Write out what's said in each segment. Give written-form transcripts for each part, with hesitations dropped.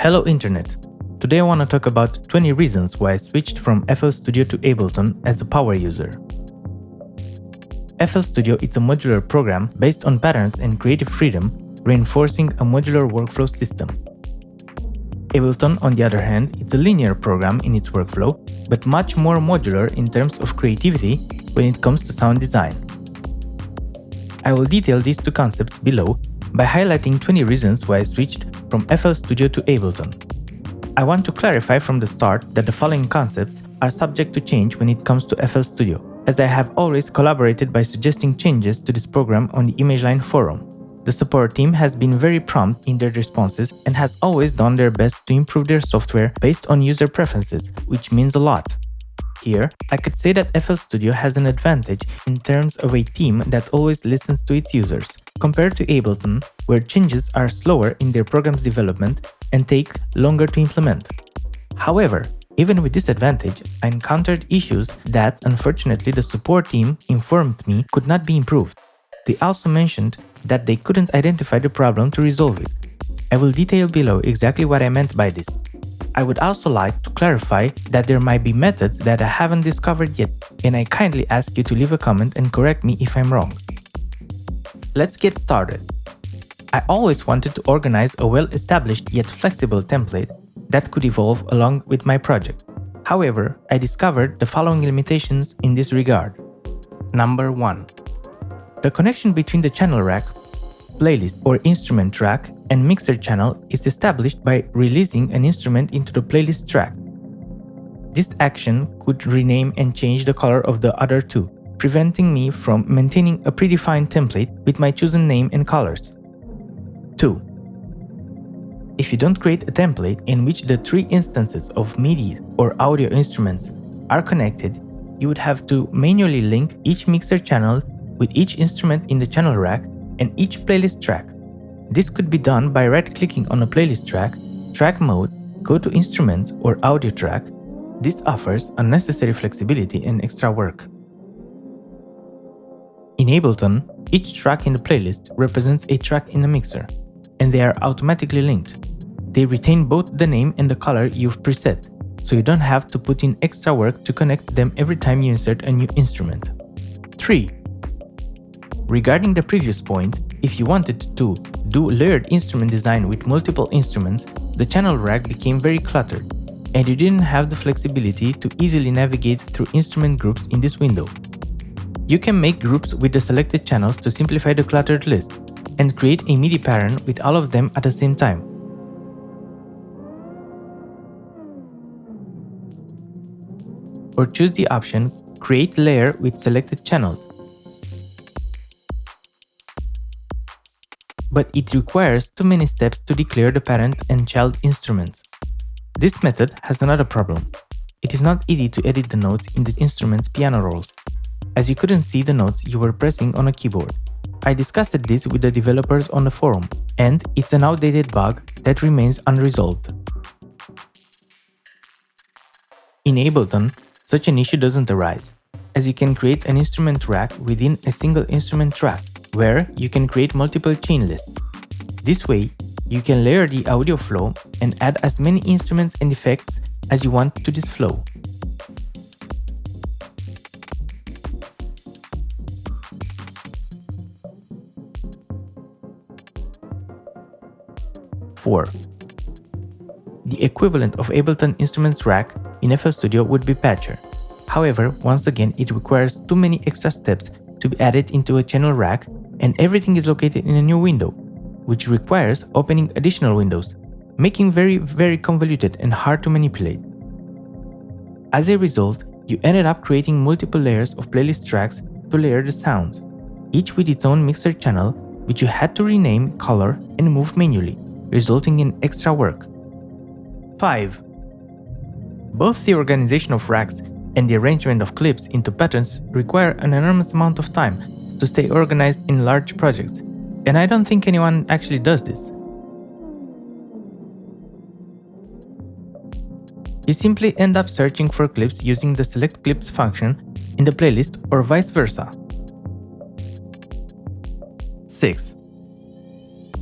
Hello Internet! Today I want to talk about 20 reasons why I switched from FL Studio to Ableton as a power user. FL Studio is a modular program based on patterns and creative freedom, reinforcing a modular workflow system. Ableton, on the other hand, is a linear program in its workflow, but much more modular in terms of creativity when it comes to sound design. I will detail these two concepts below by highlighting 20 reasons why I switched from FL Studio to Ableton. I want to clarify from the start that the following concepts are subject to change when it comes to FL Studio, as I have always collaborated by suggesting changes to this program on the ImageLine forum. The support team has been very prompt in their responses and has always done their best to improve their software based on user preferences, which means a lot. Here, I could say that FL Studio has an advantage in terms of a team that always listens to its users, compared to Ableton, where changes are slower in their program's development and take longer to implement. However, even with this advantage, I encountered issues that, unfortunately, the support team informed me could not be improved. They also mentioned that they couldn't identify the problem to resolve it. I will detail below exactly what I meant by this. I would also like to clarify that there might be methods that I haven't discovered yet, and I kindly ask you to leave a comment and correct me if I'm wrong. Let's get started. I always wanted to organize a well-established yet flexible template that could evolve along with my project. However, I discovered the following limitations in this regard. Number 1. The connection between the channel rack, playlist or instrument track, and mixer channel is established by releasing an instrument into the playlist track. This action could rename and change the color of the other two, preventing me from maintaining a predefined template with my chosen name and colors. 2. If you don't create a template in which the three instances of MIDI or audio instruments are connected, you would have to manually link each mixer channel with each instrument in the channel rack and each playlist track. This could be done by right-clicking on a playlist track, track mode, go to Instruments or Audio track. This offers unnecessary flexibility and extra work. In Ableton, each track in the playlist represents a track in the mixer, and they are automatically linked. They retain both the name and the color you've preset, so you don't have to put in extra work to connect them every time you insert a new instrument. 3. Regarding the previous point, if you wanted to do layered instrument design with multiple instruments, the channel rack became very cluttered, and you didn't have the flexibility to easily navigate through instrument groups in this window. You can make groups with the selected channels to simplify the cluttered list, and create a MIDI pattern with all of them at the same time. Or choose the option Create Layer with selected channels. But it requires too many steps to declare the parent and child instruments. This method has another problem. It is not easy to edit the notes in the instrument's piano rolls, as you couldn't see the notes you were pressing on a keyboard. I discussed this with the developers on the forum, and it's an outdated bug that remains unresolved. In Ableton, such an issue doesn't arise, as you can create an instrument rack within a single instrument track, where you can create multiple chain lists. This way, you can layer the audio flow and add as many instruments and effects as you want to this flow. Four. The equivalent of Ableton Instruments Rack in FL Studio would be Patcher. However, once again, it requires too many extra steps to be added into a channel rack, and everything is located in a new window, which requires opening additional windows, making very convoluted and hard to manipulate. As a result, you ended up creating multiple layers of playlist tracks to layer the sounds, each with its own mixer channel, which you had to rename, color, and move manually, resulting in extra work. 5. Both the organization of racks and the arrangement of clips into patterns require an enormous amount of time to stay organized in large projects, and I don't think anyone actually does this. You simply end up searching for clips using the Select Clips function in the playlist or vice versa. 6.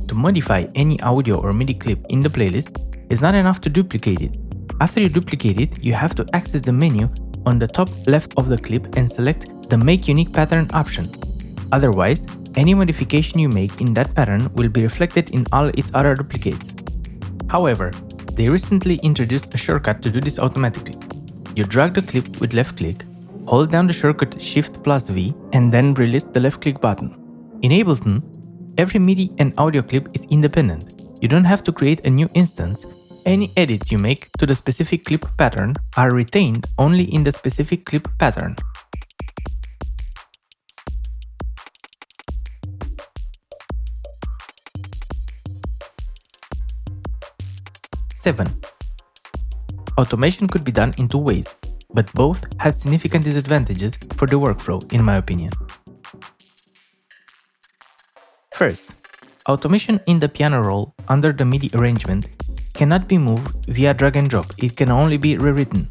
To modify any audio or MIDI clip in the playlist, It's not enough to duplicate it. After you duplicate it, you have to access the menu on the top left of the clip and select the Make Unique Pattern option. Otherwise, any modification you make in that pattern will be reflected in all its other duplicates. However, they recently introduced a shortcut to do this automatically. You drag the clip with left click, hold down the shortcut Shift+V, and then release the left click button. In Ableton, every MIDI and audio clip is independent. You don't have to create a new instance. Any edits you make to the specific clip pattern are retained only in the specific clip pattern. Seven. Automation could be done in two ways, but both have significant disadvantages for the workflow, in my opinion. First, automation in the piano roll under the MIDI arrangement cannot be moved via drag and drop, it can only be rewritten.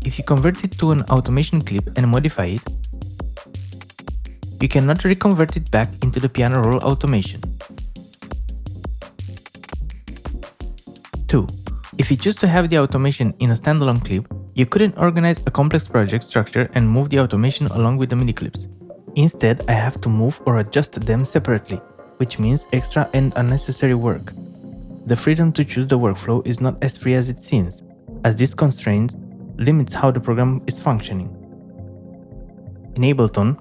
If you convert it to an automation clip and modify it, you cannot reconvert it back into the piano roll automation. 2. If you choose to have the automation in a standalone clip, you couldn't organize a complex project structure and move the automation along with the MIDI clips. Instead, I have to move or adjust them separately, which means extra and unnecessary work. The freedom to choose the workflow is not as free as it seems, as this constraint limits how the program is functioning. In Ableton,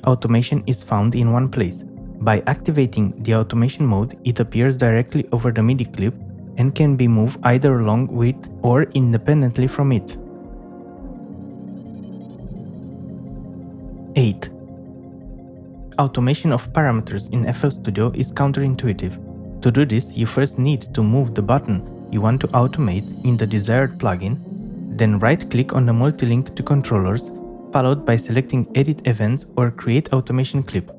automation is found in one place. By activating the automation mode, it appears directly over the MIDI clip and can be moved either along with or independently from it. 8. Automation of parameters in FL Studio is counterintuitive. To do this, you first need to move the button you want to automate in the desired plugin, then right-click on the multi-link to controllers, followed by selecting Edit Events or Create Automation Clip.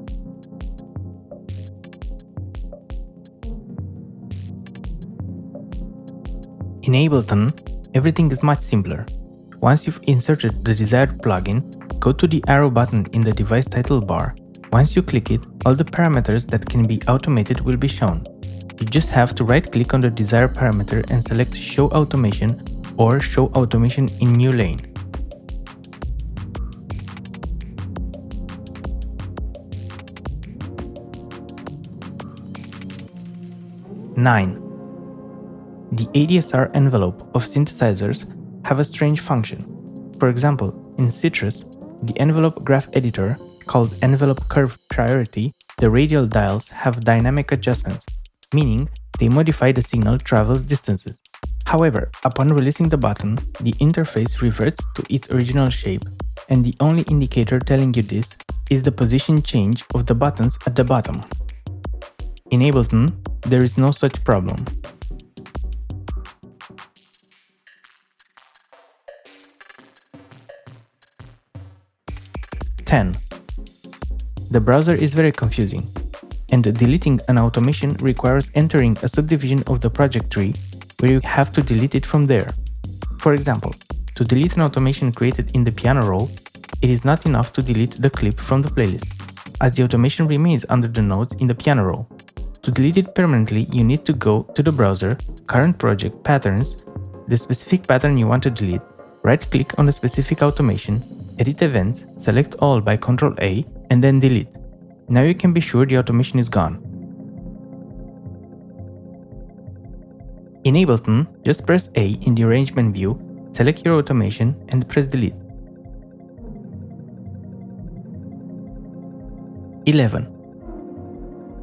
In Ableton, everything is much simpler. Once you've inserted the desired plugin, go to the arrow button in the device title bar. Once you click it, all the parameters that can be automated will be shown. You just have to right-click on the desired parameter and select Show Automation or Show Automation in New Lane. Nine. The ADSR envelope of synthesizers have a strange function. For example, in Citrus, the envelope graph editor, called Envelope Curve Priority, the radial dials have dynamic adjustments, meaning they modify the signal travel's distances. However, upon releasing the button, the interface reverts to its original shape, and the only indicator telling you this is the position change of the buttons at the bottom. In Ableton, there is no such problem. The browser is very confusing, and deleting an automation requires entering a subdivision of the project tree where you have to delete it from there. For example, to delete an automation created in the piano roll, it is not enough to delete the clip from the playlist, as the automation remains under the notes in the piano roll. To delete it permanently, you need to go to the browser, Current Project, Patterns, the specific pattern you want to delete, right-click on the specific automation, Edit Events, select All by Ctrl-A, and then delete. Now you can be sure the automation is gone. In Ableton, just press A in the arrangement view, select your automation, and press delete. 11.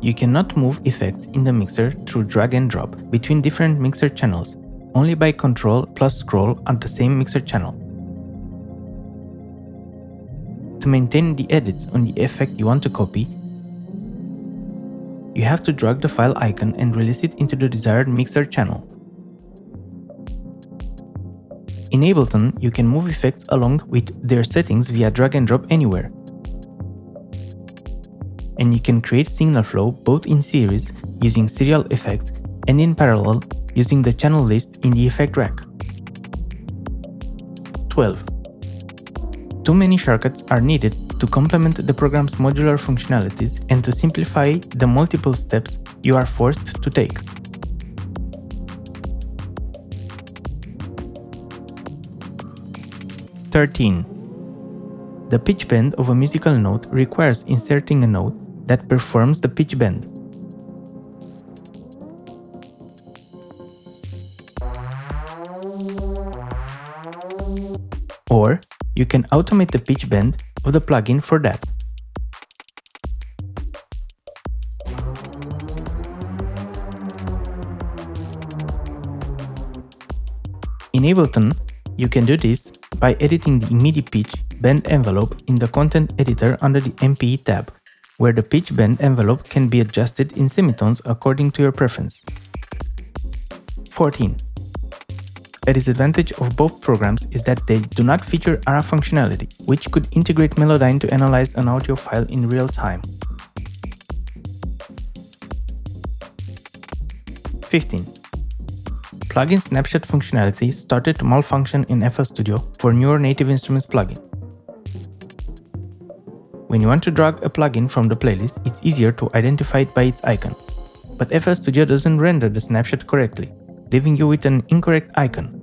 You cannot move effects in the mixer through drag and drop between different mixer channels, only by Ctrl plus scroll on the same mixer channel. To maintain the edits on the effect you want to copy, you have to drag the file icon and release it into the desired mixer channel. In Ableton, you can move effects along with their settings via drag and drop anywhere. And you can create signal flow both in series using serial effects and in parallel using the channel list in the effect rack. 12. Too many shortcuts are needed to complement the program's modular functionalities and to simplify the multiple steps you are forced to take. 13. The pitch bend of a musical note requires inserting a note that performs the pitch bend. Or you can automate the pitch bend of the plugin for that. In Ableton, you can do this by editing the MIDI pitch bend envelope in the content editor under the MPE tab, where the pitch bend envelope can be adjusted in semitones according to your preference. 14. A disadvantage of both programs is that they do not feature ARA functionality, which could integrate Melodyne to analyze an audio file in real time. 15. Plugin Snapshot functionality started to malfunction in FL Studio for newer Native Instruments plugin. When you want to drag a plugin from the playlist, it's easier to identify it by its icon. But FL Studio doesn't render the snapshot correctly, leaving you with an incorrect icon.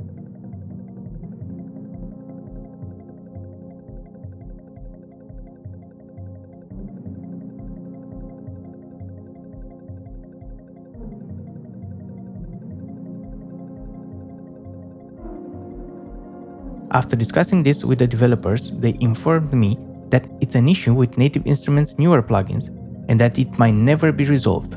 After discussing this with the developers, they informed me that it's an issue with Native Instruments' newer plugins and that it might never be resolved.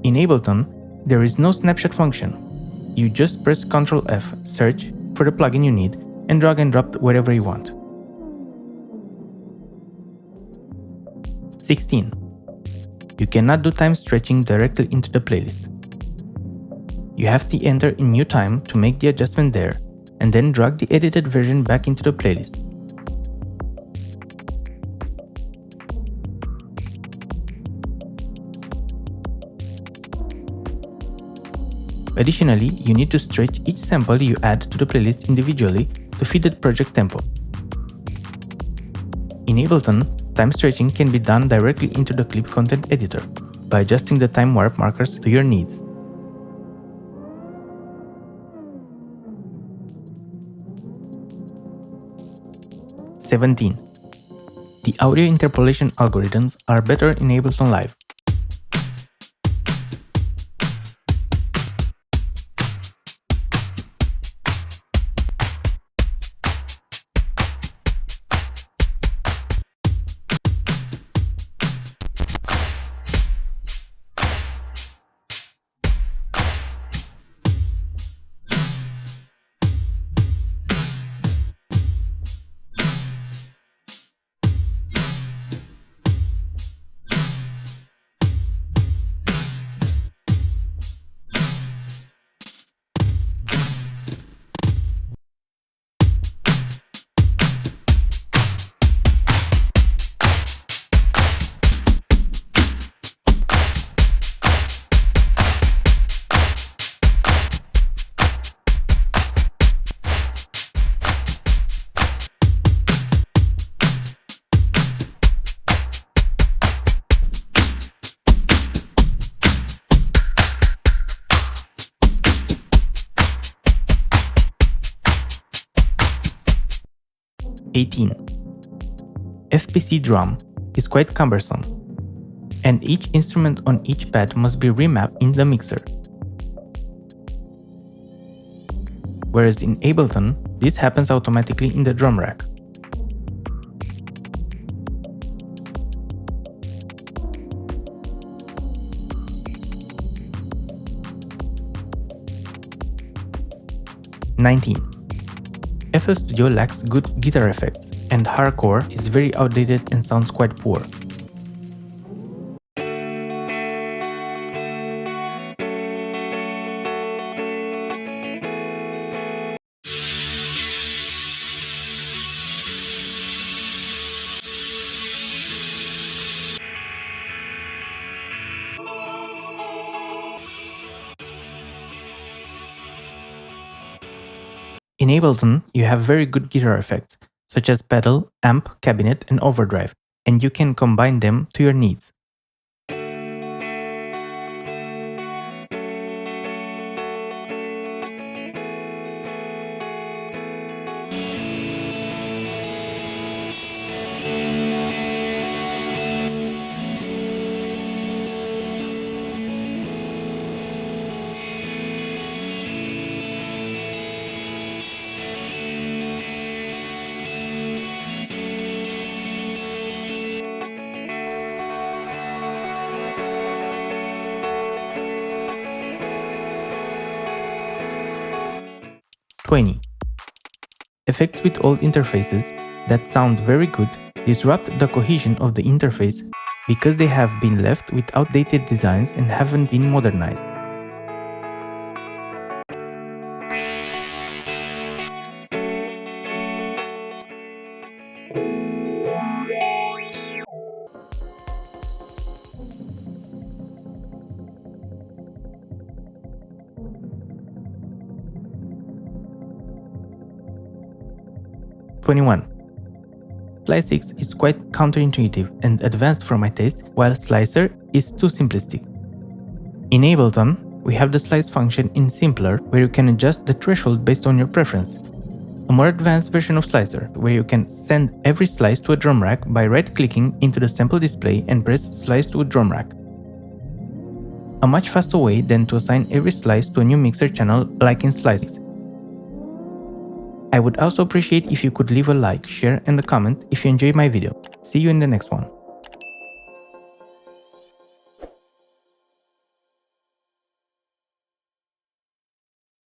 In Ableton, there is no snapshot function. You just press Ctrl F, search for the plugin you need, and drag and drop wherever you want. 16. You cannot do time stretching directly into the playlist. You have to enter in new time to make the adjustment there, and then drag the edited version back into the playlist. Additionally, you need to stretch each sample you add to the playlist individually to fit the project tempo. In Ableton, time stretching can be done directly into the clip content editor by adjusting the time warp markers to your needs. (17) The audio interpolation algorithms are better in Ableton Live. (18) FPC drum is quite cumbersome, and each instrument on each pad must be remapped in the mixer. Whereas in Ableton, this happens automatically in the drum rack. (19) FL Studio lacks good guitar effects, and hardcore is very outdated and sounds quite poor. In Ableton, you have very good guitar effects, such as pedal, amp, cabinet, and overdrive, and you can combine them to your needs. 20. Effects with old interfaces that sound very good disrupt the cohesion of the interface because they have been left with outdated designs and haven't been modernized. Slicex is quite counterintuitive and advanced for my taste, while Slicer is too simplistic. In Ableton, we have the slice function in Simpler, where you can adjust the threshold based on your preference. A more advanced version of Slicer, where you can send every slice to a drum rack by right-clicking into the sample display and press Slice to a drum rack. A much faster way than to assign every slice to a new mixer channel like in Slicex. I would also appreciate if you could leave a like, share and a comment if you enjoyed my video. See you in the next one.